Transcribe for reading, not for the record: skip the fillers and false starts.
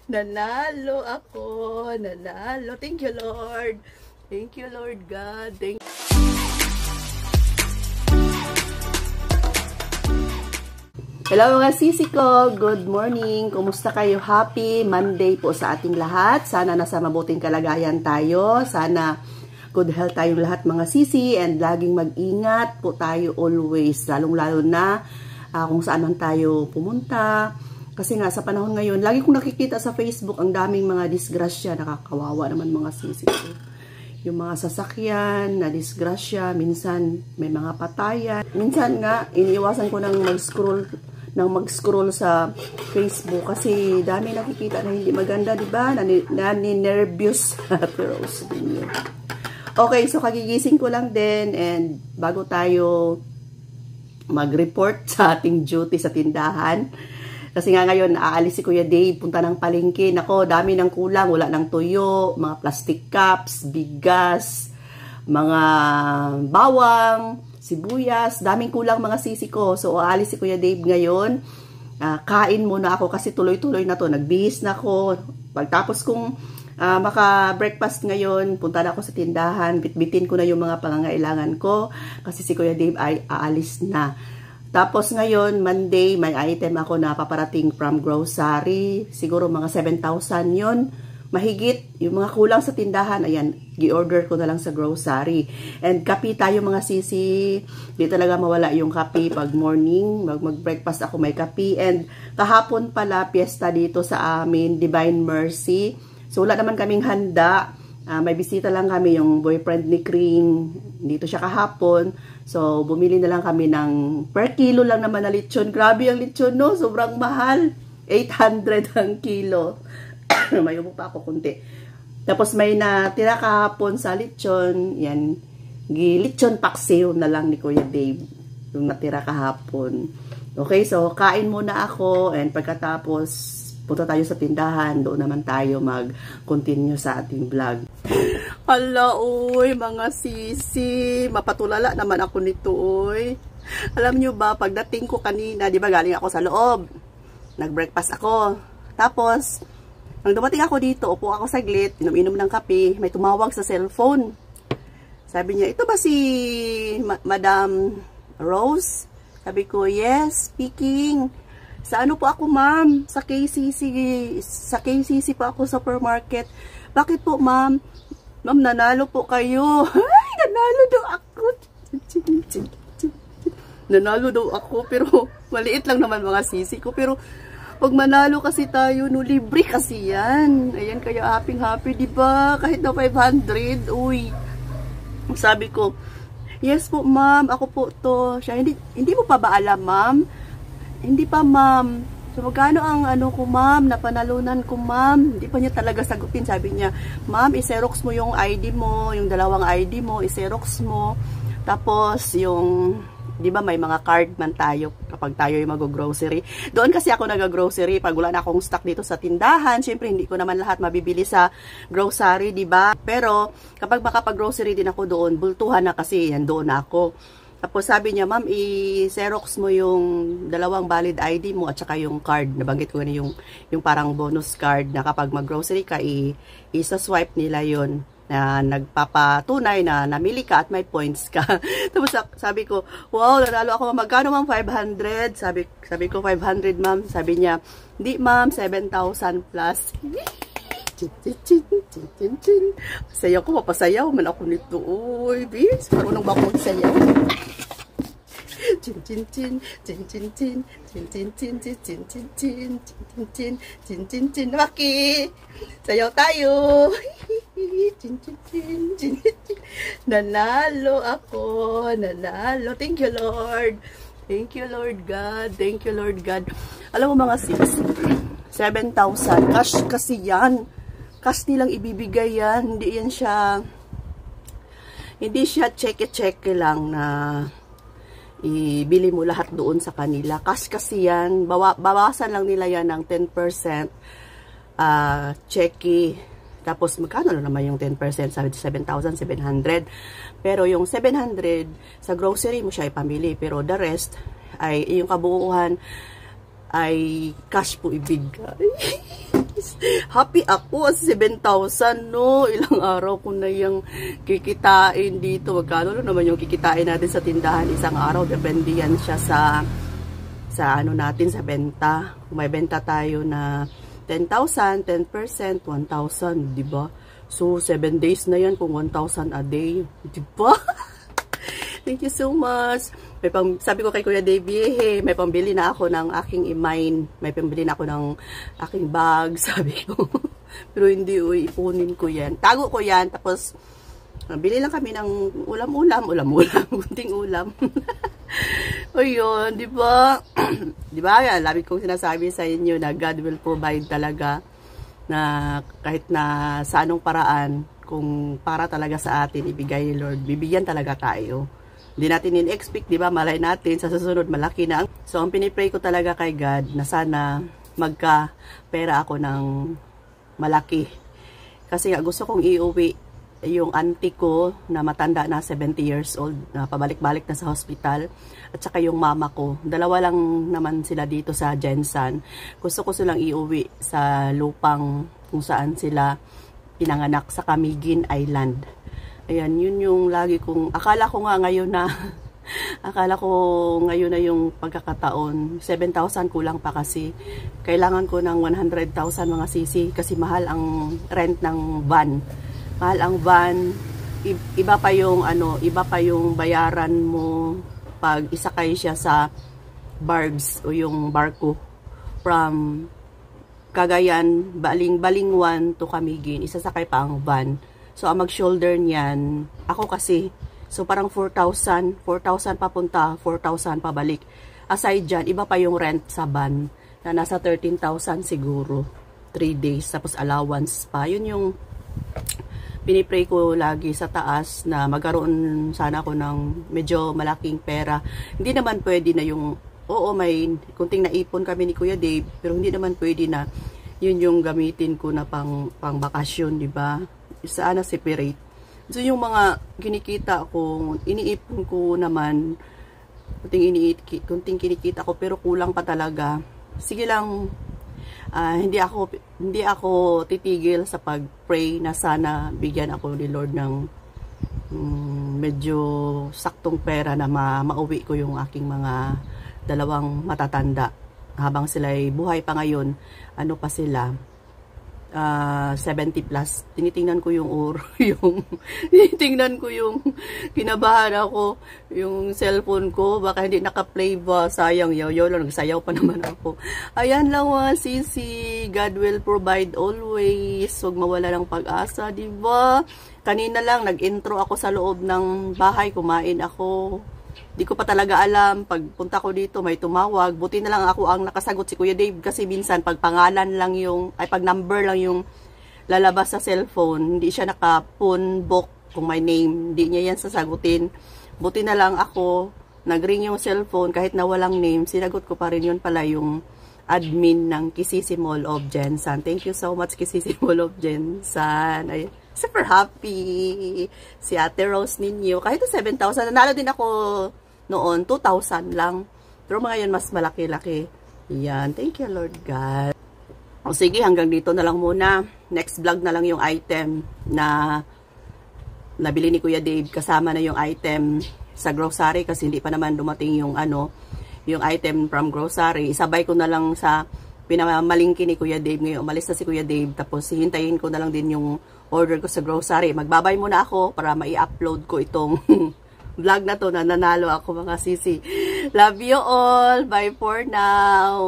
Nanalo ako. Nanalo. Thank you, Lord. Thank you, Lord God. Thank you. Hello mga sisi ko. Good morning. Kumusta kayo? Happy Monday po sa ating lahat. Sana nasa mabuting kalagayan tayo. Sana good health tayong lahat mga sisi. And laging mag-ingat po tayo always. Lalong-lalo na kung saan man tayo pumunta. Kasi nga sa panahon ngayon, lagi kong nakikita sa Facebook ang daming mga disgrasya, nakakawawa naman mga sisi ko. Yung mga sasakyan na disgrasya, minsan may mga patayan. Minsan nga, iniiwasan ko nang mag-scroll sa Facebook kasi dami nakikita na hindi maganda, di ba? Nani-nervous. Okay, so kagigising ko lang din and bago tayo mag-report sa ating duty sa tindahan. Kasi nga ngayon, aalis si Kuya Dave, punta ng palengke. Nako, dami ng kulang. Wala ng tuyo, mga plastic cups, bigas, mga bawang, sibuyas. Daming kulang mga sisi ko. So, aalis si Kuya Dave ngayon. Kain muna ako kasi tuloy-tuloy na to. Nagbihis na ako. Pagtapos kong maka-breakfast ngayon, punta na ako sa tindahan. Bitbitin ko na yung mga pangangailangan ko. Kasi si Kuya Dave ay aalis na. Tapos ngayon, Monday, may item ako na paparating from grocery. Siguro mga 7,000 yon. Mahigit, yung mga kulang sa tindahan, ayan, gi-order ko na lang sa grocery. And kape tayo mga sisi. Di talaga mawala yung kape pag morning. Mag-breakfast ako may kape. And kahapon pala, piyesta dito sa amin, Divine Mercy. So wala naman kaming handa. May bisita lang kami, yung boyfriend ni Cream. Dito siya kahapon. So, bumili na lang kami ng per kilo lang naman na lechon. Grabe ang lechon, no? Sobrang mahal. 800 ang kilo. May upo pa ako kunti. Tapos may natira kahapon sa lechon. Yan. Lechon paksiw na lang ni Kuya Dave. Yung natira kahapon. Okay, so kain muna ako. And pagkatapos, punta tayo sa tindahan. Doon naman tayo mag-continue sa ating vlog. Hala, uy, mga sisi. Mapatulala naman ako nito, uy. Alam nyo ba, pagdating ko kanina, di ba galing ako sa loob. Nag-breakfast ako. Tapos, nang dumating ako dito, upo ako saglit, inom-inom ng kape, may tumawag sa cellphone. Sabi niya, ito ba si Madam Rose? Sabi ko, yes, speaking. Sa ano po ako, ma'am? Sa KCC. Sa KCC po ako sa supermarket. Bakit po, ma'am? Ma'am, nanalo po kayo. Ay, nanalo daw ako. Nanalo daw ako, pero maliit lang naman mga sisi ko. Pero, pag manalo kasi tayo, no, libre kasi yan. Ayan, kaya happy, diba? Kahit na 500, uy. Sabi ko, yes po, ma'am, ako po to. Siya, hindi mo pa ba alam, ma'am? Hindi pa, ma'am. So, magkano ang ano ko, ma'am? Napanalunan ko, ma'am. Hindi pa niya talaga sagutin. Sabi niya, ma'am, iserox mo yung ID mo, yung dalawang ID mo, iserox mo. Tapos, yung, di ba may mga card man tayo kapag tayo yung mag-grocery. Doon kasi ako nag-grocery pag wala na akong stock dito sa tindahan. Siyempre, hindi ko naman lahat mabibili sa grocery, di ba? Pero, kapag makapag-grocery din ako doon, bultuhan na kasi, yan doon na ako. Tapos sabi niya, ma'am, i-xerox mo yung dalawang valid ID mo at saka yung card. Nabanggit ko na yung parang bonus card na kapag mag-grocery ka, isa-swipe nila yon na nagpapatunay na namili ka at may points ka. Tapos sabi ko, wow, nanalo ako. Magkano, ma'am? 500? Sabi ko, 500, ma'am. Sabi niya, hindi, ma'am, 7,000 plus. Sayaw ko, mapasayaw man ako nito. Uy, bis, marunong ba ako magsayaw? Chin chin chin chin chin chin chin chin chin chin chin chin chin chin chin chin chin Maki, sayaw tayo. Chin chin chin chin chin. Nanalo ako, nanalo. Thank you, Lord. Thank you, Lord God. Thank you, Lord God. Alam mo mga sis, 7,000 cash kasi yan. Cash nilang ibibigay yan. Hindi siya cheque-cheque lang na ibili mo lahat doon sa kanila. Cash kasi yan. Bawasan lang nila yan ng 10% cheque. Tapos magkano na naman yung 10%? Sabi 7,700. Pero yung 700 sa grocery mo siya ipamili. Pero the rest ay yung kabuuan ay cash po ibigay. Happy ako, 7,000, no? Ilang araw ko na yung kikitain dito. Magkano naman yung kikitain natin sa tindahan isang araw? Depende yan siya sa ano natin, sa benta. Kung may benta tayo na 10,000, 10%, 1,000, di ba? So, 7 days na yan kung 1,000 a day. Di ba? Thank you so much. Sabi ko kay Kuya Davey, may pambili na ako ng aking imine. May pambili na ako ng aking bag, sabi ko. Pero hindi, ipunin ko yan. Tago ko yan, tapos bili lang kami ng ulam-ulam, kunting ulam. O yun, di ba? Di ba? Yan, labi kong sinasabi sa inyo na God will provide talaga, na kahit na sa anong paraan, kung para talaga sa atin ibigay ni Lord, bibigyan talaga tayo. Hindi natin in-expect, di ba? Malay natin, sa susunod, malaki na. So, ang pinipray ko talaga kay God, na sana magka-pera ako ng malaki. Kasi nga, gusto kong iuwi yung auntie ko, na matanda na, 70 years old, na pabalik-balik na sa hospital. At saka yung mama ko. Dalawa lang naman sila dito sa Jensan. Gusto ko silang iuwi sa lupang kung saan sila pinanganak, sa Camiguin Island. Ayan, yun yung lagi kong, akala ko ngayon na yung pagkakataon, 7,000 kulang pa kasi. Kailangan ko ng 100,000 mga sisi kasi mahal ang rent ng van. Mahal ang van, iba pa yung bayaran mo pag isakay siya sa barge o yung barko from Cagayan, Balingwan to Camiguin, isasakay pa ang van. So, ang mag-shoulder niyan, ako kasi, so parang 4,000 papunta, 4,000 pabalik. Aside dyan, iba pa yung rent sa van, na nasa 13,000 siguro, 3 days, tapos allowance pa. Yun yung pinipray ko lagi sa taas, na magkaroon sana ako ng medyo malaking pera. Hindi naman pwede na yung, oo, may kunting naipon kami ni Kuya Dave, pero hindi naman pwede na yun yung gamitin ko na pang bakasyon, di ba? Sana separate. So, yung mga kinikita ko, iniipon ko naman, kunting kinikita ko, pero kulang pa talaga. Sige lang, hindi ako titigil sa pag-pray na sana bigyan ako ni Lord ng medyo saktong pera na mauwi ko yung aking mga dalawang matatanda. Habang sila ay buhay pa ngayon, ano pa sila, 70 plus. Tinitingnan ko yung tinitingnan ko yung kinabahan ako, yung cellphone ko, baka hindi naka-play ba, sayang, nagsayaw pa naman ako. Ayan lang mga sisi, God will provide always, huwag mawala ng pag-asa, diba? Kanina lang, nag-intro ako sa loob ng bahay, kumain ako. Di ko pa talaga alam, pagpunta ko dito may tumawag, buti na lang ako ang nakasagot, si Kuya Dave, kasi minsan pag pangalan lang yung, pag number lang yung lalabas sa cellphone, hindi siya naka-phone book kung may name, hindi niya yan sasagutin. Buti na lang ako, nag-ring yung cellphone kahit na walang name, sinagot ko pa rin, yun pala yung admin ng Kisisi Mall of Jensan. Thank you so much, Kisisi Mall of Jensan. Ay, super happy. Si Ate Rose ninyo. Kahit 7,000. Nanalo din ako noon. 2,000 lang. Pero mga yun, mas malaki-laki. Yan. Thank you, Lord God. O sige, hanggang dito na lang muna. Next vlog na lang yung item na nabili ni Kuya Dave. Kasama na yung item sa grocery kasi hindi pa naman dumating yung yung item from grocery. Isabay ko na lang sa pinamalingki ni Kuya Dave ngayon. Umalis na si Kuya Dave. Tapos hihintayin ko na lang din yung order ko sa grocery. Magbabay muna ako para mai-upload ko itong vlog na to na nanalo ako mga sisi. Love you all. Bye for now.